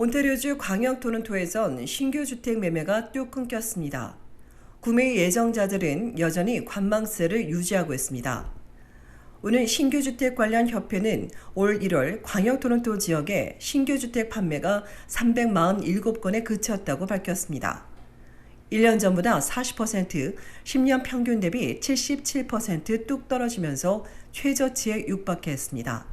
온타리오주 광역 토론토에선 신규 주택 매매가 뚝 끊겼습니다. 구매 예정자들은 여전히 관망세를 유지하고 있습니다. 오늘 신규 주택 관련 협회는 올 1월 광역 토론토 지역의 신규 주택 판매가 347건에 그쳤다고 밝혔습니다. 1년 전보다 40%, 10년 평균 대비 77%뚝 떨어지면서 최저치에 육박했습니다.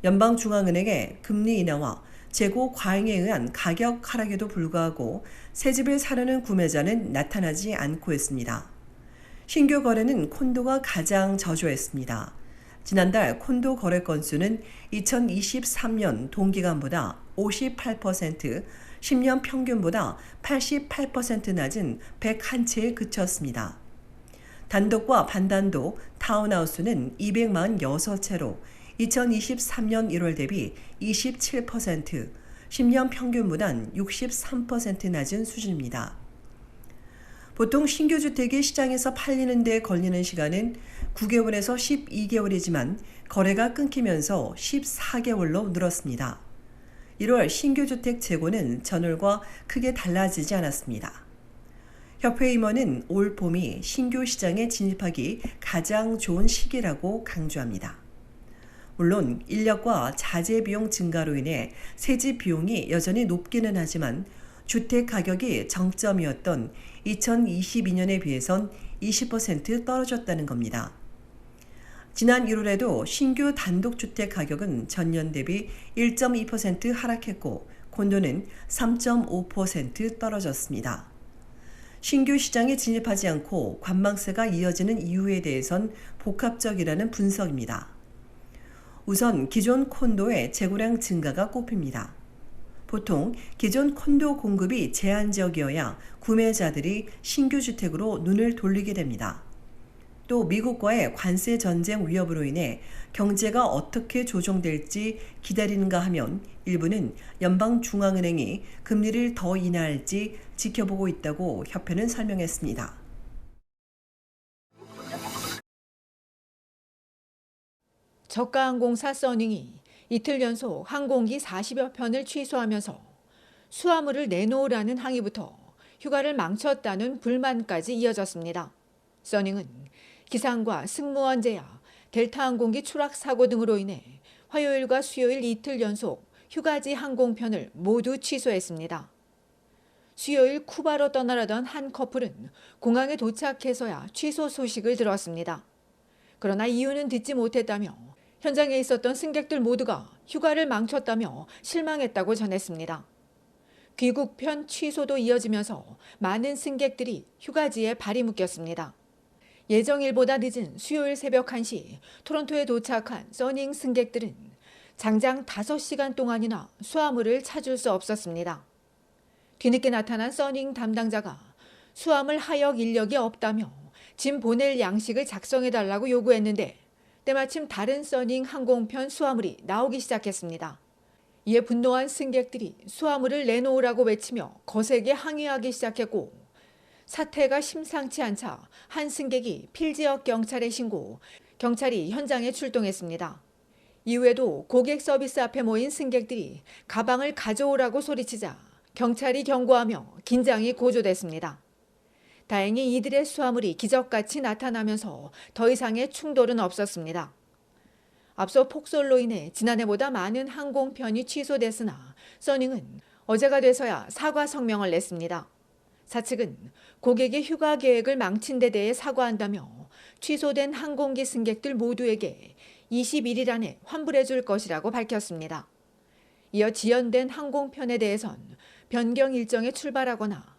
연방중앙은행의 금리 인하와 재고 과잉에 의한 가격 하락에도 불구하고 새 집을 사려는 구매자는 나타나지 않고 있습니다. 신규 거래는 콘도가 가장 저조했습니다. 지난달 콘도 거래 건수는 2023년 동기간보다 58%, 10년 평균보다 88% 낮은 101채에 그쳤습니다. 단독과 반단독, 타운하우스는 246채로 2023년 1월 대비 27%, 10년 평균보단 63% 낮은 수준입니다. 보통 신규 주택이 시장에서 팔리는 데 걸리는 시간은 9개월에서 12개월이지만 거래가 끊기면서 14개월로 늘었습니다. 1월 신규 주택 재고는 전월과 크게 달라지지 않았습니다. 협회 임원은 올 봄이 신규 시장에 진입하기 가장 좋은 시기라고 강조합니다. 물론 인력과 자재 비용 증가로 인해 새집 비용이 여전히 높기는 하지만 주택 가격이 정점이었던 2022년에 비해선 20% 떨어졌다는 겁니다. 지난 1월에도 신규 단독주택 가격은 전년 대비 1.2% 하락했고 콘도는 3.5% 떨어졌습니다. 신규 시장에 진입하지 않고 관망세가 이어지는 이유에 대해선 복합적이라는 분석입니다. 우선 기존 콘도의 재고량 증가가 꼽힙니다. 보통 기존 콘도 공급이 제한적이어야 구매자들이 신규 주택으로 눈을 돌리게 됩니다. 또 미국과의 관세 전쟁 위협으로 인해 경제가 어떻게 조정될지 기다리는가 하면 일부는 연방중앙은행이 금리를 더 인하할지 지켜보고 있다고 협회는 설명했습니다. 저가 항공사 써닝이 이틀 연속 항공기 40여 편을 취소하면서 수화물을 내놓으라는 항의부터 휴가를 망쳤다는 불만까지 이어졌습니다. 써닝은 기상과 승무원 제야, 델타 항공기 추락 사고 등으로 인해 화요일과 수요일 이틀 연속 휴가지 항공편을 모두 취소했습니다. 수요일 쿠바로 떠나려던 한 커플은 공항에 도착해서야 취소 소식을 들었습니다. 그러나 이유는 듣지 못했다며 현장에 있었던 승객들 모두가 휴가를 망쳤다며 실망했다고 전했습니다. 귀국편 취소도 이어지면서 많은 승객들이 휴가지에 발이 묶였습니다. 예정일보다 늦은 수요일 새벽 1시 토론토에 도착한 써닝 승객들은 장장 5시간 동안이나 수화물을 찾을 수 없었습니다. 뒤늦게 나타난 써닝 담당자가 수화물 하역 인력이 없다며 짐 보낼 양식을 작성해달라고 요구했는데 때마침 다른 써닝 항공편 수화물이 나오기 시작했습니다. 이에 분노한 승객들이 수화물을 내놓으라고 외치며 거세게 항의하기 시작했고 사태가 심상치 않자 한 승객이 필지역 경찰에 신고 경찰이 현장에 출동했습니다. 이후에도 고객 서비스 앞에 모인 승객들이 가방을 가져오라고 소리치자 경찰이 경고하며 긴장이 고조됐습니다. 다행히 이들의 수화물이 기적같이 나타나면서 더 이상의 충돌은 없었습니다. 앞서 폭설로 인해 지난해보다 많은 항공편이 취소됐으나 써닝은 어제가 돼서야 사과 성명을 냈습니다. 사측은 고객의 휴가 계획을 망친 데 대해 사과한다며 취소된 항공기 승객들 모두에게 21일 안에 환불해 줄 것이라고 밝혔습니다. 이어 지연된 항공편에 대해선 변경 일정에 출발하거나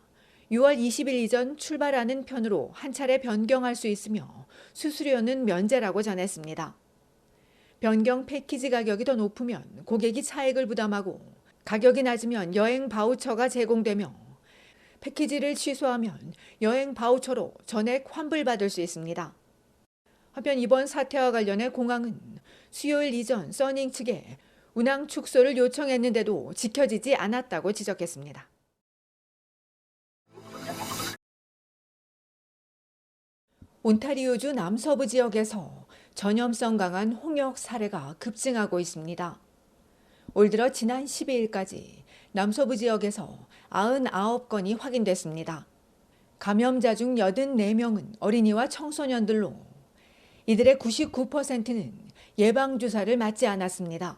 6월 20일 이전 출발하는 편으로 한 차례 변경할 수 있으며 수수료는 면제라고 전했습니다. 변경 패키지 가격이 더 높으면 고객이 차액을 부담하고 가격이 낮으면 여행 바우처가 제공되며 패키지를 취소하면 여행 바우처로 전액 환불받을 수 있습니다. 한편 이번 사태와 관련해 공항은 수요일 이전 써닝 측에 운항 축소를 요청했는데도 지켜지지 않았다고 지적했습니다. 온타리오주 남서부 지역에서 전염성 강한 홍역 사례가 급증하고 있습니다. 올 들어 지난 12일까지 남서부 지역에서 99건이 확인됐습니다. 감염자 중 84명은 어린이와 청소년들로 이들의 99%는 예방주사를 맞지 않았습니다.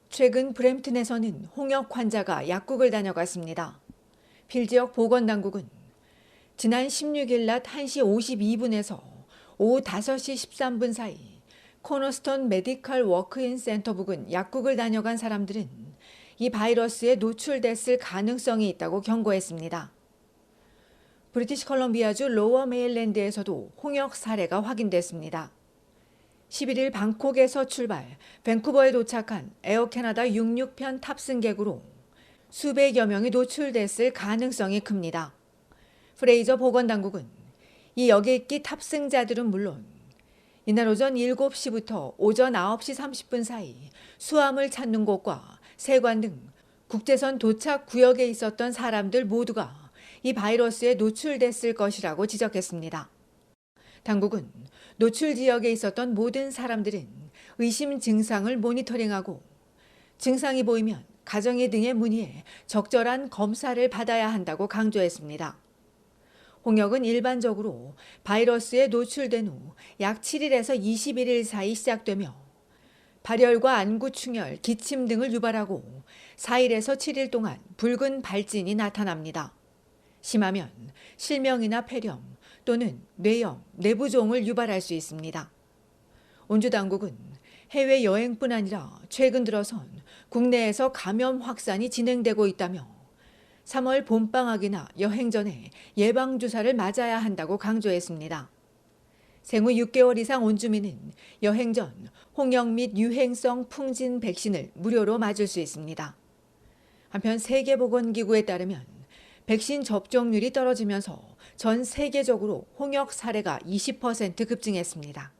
최근 브램튼에서는 홍역 환자가 약국을 다녀갔습니다. 필 지역 보건당국은 지난 16일 낮 1시 52분에서 오후 5시 13분 사이 코너스톤 메디컬 워크인 센터 부근 약국을 다녀간 사람들은 이 바이러스에 노출됐을 가능성이 있다고 경고했습니다. 브리티시 컬럼비아주 로어 메일랜드에서도 홍역 사례가 확인됐습니다. 11일 방콕에서 출발 밴쿠버에 도착한 에어 캐나다 66편 탑승객으로 수백여 명이 노출됐을 가능성이 큽니다. 프레이저 보건당국은 이 여객기 탑승자들은 물론 이날 오전 7시부터 오전 9시 30분 사이 수암을 찾는 곳과 세관 등 국제선 도착 구역에 있었던 사람들 모두가 이 바이러스에 노출됐을 것이라고 지적했습니다. 당국은 노출 지역에 있었던 모든 사람들은 의심 증상을 모니터링하고 증상이 보이면 가정의 등에 문의해 적절한 검사를 받아야 한다고 강조했습니다. 홍역은 일반적으로 바이러스에 노출된 후 약 7일에서 21일 사이 시작되며 발열과 안구충혈, 기침 등을 유발하고 4일에서 7일 동안 붉은 발진이 나타납니다. 심하면 실명이나 폐렴 또는 뇌염, 내부종을 유발할 수 있습니다. 온주당국은 해외여행뿐 아니라 최근 들어선 국내에서 감염 확산이 진행되고 있다며 3월 봄방학이나 여행 전에 예방주사를 맞아야 한다고 강조했습니다. 생후 6개월 이상 온주민은 여행 전 홍역 및 유행성 풍진 백신을 무료로 맞을 수 있습니다. 한편 세계보건기구에 따르면 백신 접종률이 떨어지면서 전 세계적으로 홍역 사례가 20% 급증했습니다.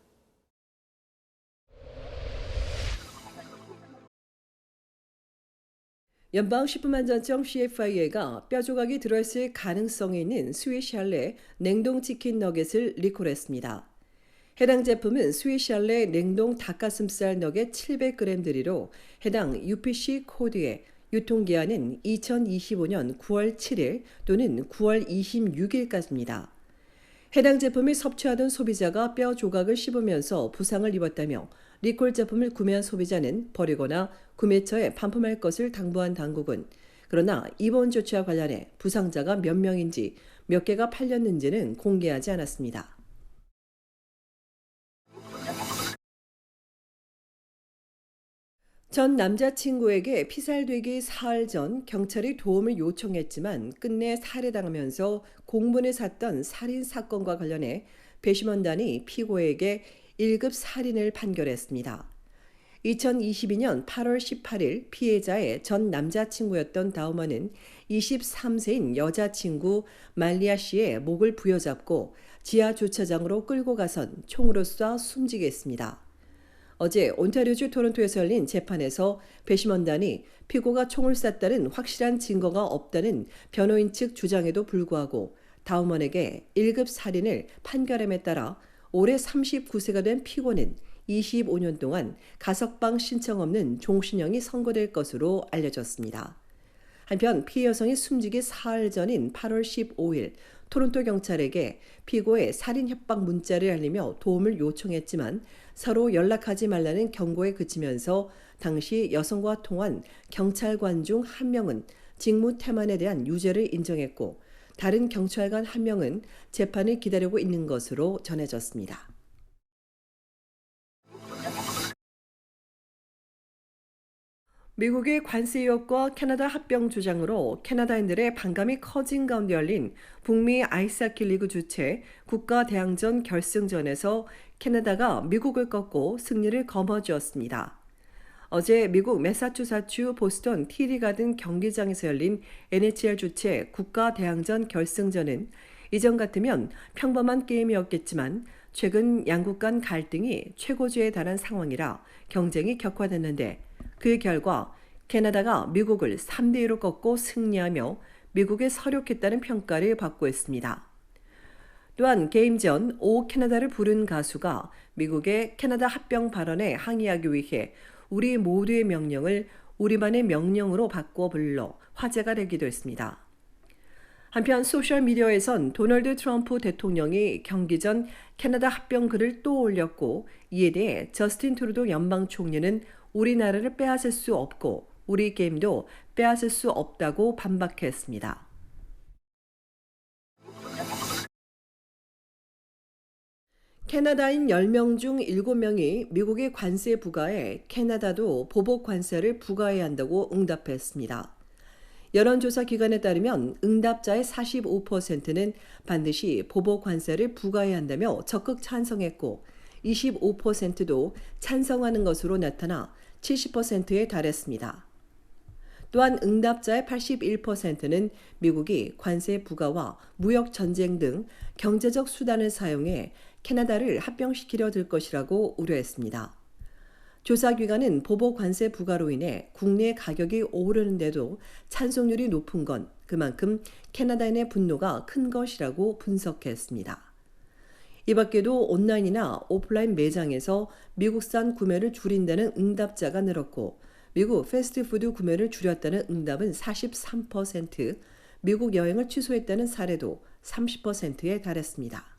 연방식품안전청 CFIA가 뼈조각이 들어있을 가능성이 있는 스위스샬레 냉동치킨 너겟을 리콜했습니다. 해당 제품은 스위스샬레 냉동 닭가슴살 너겟 700g들이로 해당 UPC 코드에 유통기한은 2025년 9월 7일 또는 9월 26일까지입니다. 해당 제품을 섭취하던 소비자가 뼈 조각을 씹으면서 부상을 입었다며 리콜 제품을 구매한 소비자는 버리거나 구매처에 반품할 것을 당부한 당국은 그러나 이번 조치와 관련해 부상자가 몇 명인지 몇 개가 팔렸는지는 공개하지 않았습니다. 전 남자친구에게 피살되기 사흘 전 경찰이 도움을 요청했지만 끝내 살해당하면서 공분을 샀던 살인 사건과 관련해 배심원단이 피고에게 1급 살인을 판결했습니다. 2022년 8월 18일 피해자의 전 남자친구였던 다우먼은 23세인 여자친구 말리아 씨의 목을 부여잡고 지하 주차장으로 끌고 가선 총으로 쏴 숨지게 했습니다. 어제 온타리오주 토론토에서 열린 재판에서 배심원단이 피고가 총을 쐈다는 확실한 증거가 없다는 변호인 측 주장에도 불구하고 다우먼에게 1급 살인을 판결함에 따라 올해 39세가 된 피고는 25년 동안 가석방 신청 없는 종신형이 선고될 것으로 알려졌습니다. 한편 피해 여성이 숨지기 사흘 전인 8월 15일 토론토 경찰에게 피고의 살인 협박 문자를 알리며 도움을 요청했지만 서로 연락하지 말라는 경고에 그치면서 당시 여성과 통한 경찰관 중 한 명은 직무 태만에 대한 유죄를 인정했고 다른 경찰관 한 명은 재판을 기다리고 있는 것으로 전해졌습니다. 미국의 관세 의혹과 캐나다 합병 주장으로 캐나다인들의 반감이 커진 가운데 열린 북미 아이스하키 리그 주최 국가대항전 결승전에서 캐나다가 미국을 꺾고 승리를 거머쥐었습니다. 어제 미국 매사추세츠 보스턴 TD 가든 경기장에서 열린 NHL 주최 국가대항전 결승전은 이전 같으면 평범한 게임이었겠지만 최근 양국 간 갈등이 최고조에 달한 상황이라 경쟁이 격화됐는데 그 결과 캐나다가 미국을 3대2로 꺾고 승리하며 미국에 서력했다는 평가를 받고 있습니다. 또한 게임 전 오 캐나다를 부른 가수가 미국의 캐나다 합병 발언에 항의하기 위해 우리 모두의 명령을 우리만의 명령으로 바꿔 불러 화제가 되기도 했습니다. 한편 소셜미디어에선 도널드 트럼프 대통령이 경기 전 캐나다 합병 글을 또 올렸고 이에 대해 저스틴 트루도 연방 총리는 우리나라를 빼앗을 수 없고 우리 게임도 빼앗을 수 없다고 반박했습니다. 캐나다인 10명 중 7명이 미국의 관세 부과에 캐나다도 보복 관세를 부과해야 한다고 응답했습니다. 여론조사 기관에 따르면 응답자의 45%는 반드시 보복 관세를 부과해야 한다며 적극 찬성했고 25%도 찬성하는 것으로 나타나 70%에 달했습니다. 또한 응답자의 81%는 미국이 관세 부과와 무역 전쟁 등 경제적 수단을 사용해 캐나다를 합병시키려 들 것이라고 우려했습니다. 조사기관은 보복 관세 부과로 인해 국내 가격이 오르는데도 찬성률이 높은 건 그만큼 캐나다인의 분노가 큰 것이라고 분석했습니다. 이 밖에도 온라인이나 오프라인 매장에서 미국산 구매를 줄인다는 응답자가 늘었고 미국 패스트푸드 구매를 줄였다는 응답은 43%, 미국 여행을 취소했다는 사례도 30%에 달했습니다.